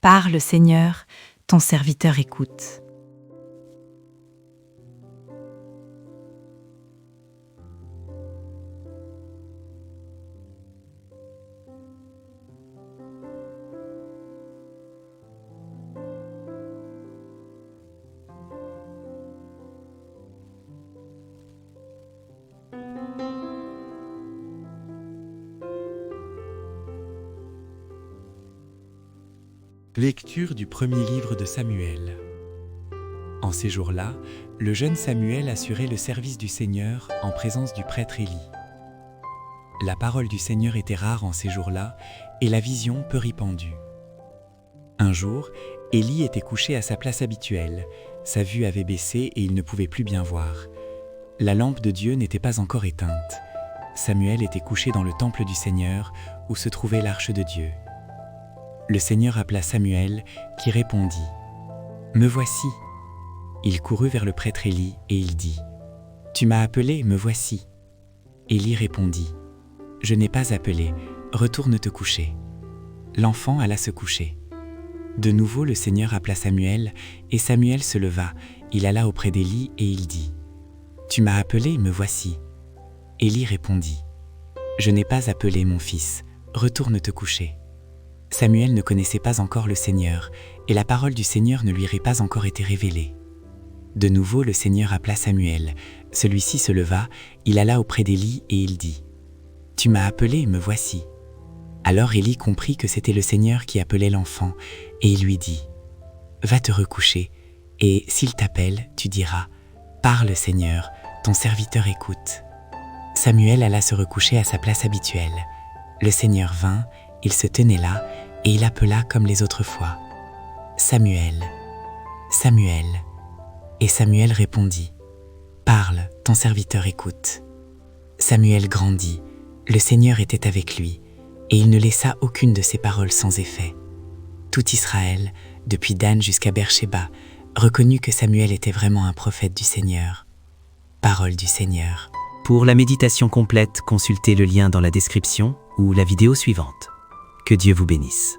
Parle, Seigneur, ton serviteur écoute. Lecture du premier livre de Samuel. En ces jours-là, le jeune Samuel assurait le service du Seigneur en présence du prêtre Élie. La parole du Seigneur était rare en ces jours-là et la vision peu répandue. Un jour, Élie était couché à sa place habituelle. Sa vue avait baissé et il ne pouvait plus bien voir. La lampe de Dieu n'était pas encore éteinte. Samuel était couché dans le temple du Seigneur où se trouvait l'arche de Dieu. Le Seigneur appela Samuel, qui répondit « Me voici !» Il courut vers le prêtre Élie et il dit « Tu m'as appelé, me voici !» Élie répondit « Je n'ai pas appelé, retourne te coucher. » L'enfant alla se coucher. De nouveau le Seigneur appela Samuel, et Samuel se leva, il alla auprès d'Élie et il dit « Tu m'as appelé, me voici !» Élie répondit « Je n'ai pas appelé, mon fils, retourne te coucher. » Samuel ne connaissait pas encore le Seigneur, et la parole du Seigneur ne lui aurait pas encore été révélée. De nouveau le Seigneur appela Samuel. Celui-ci se leva, il alla auprès d'Élie et il dit « Tu m'as appelé, me voici. » Alors Élie comprit que c'était le Seigneur qui appelait l'enfant, et il lui dit « Va te recoucher, et s'il t'appelle, tu diras « Parle, Seigneur, ton serviteur écoute. » Samuel alla se recoucher à sa place habituelle. Le Seigneur vint, il se tenait là, et il appela comme les autres fois. « Samuel, Samuel !» Et Samuel répondit « Parle, ton serviteur écoute. » Samuel grandit, le Seigneur était avec lui, et il ne laissa aucune de ses paroles sans effet. Tout Israël, depuis Dan jusqu'à Beersheba, reconnut que Samuel était vraiment un prophète du Seigneur. Parole du Seigneur. Pour la méditation complète, consultez le lien dans la description ou la vidéo suivante. Que Dieu vous bénisse.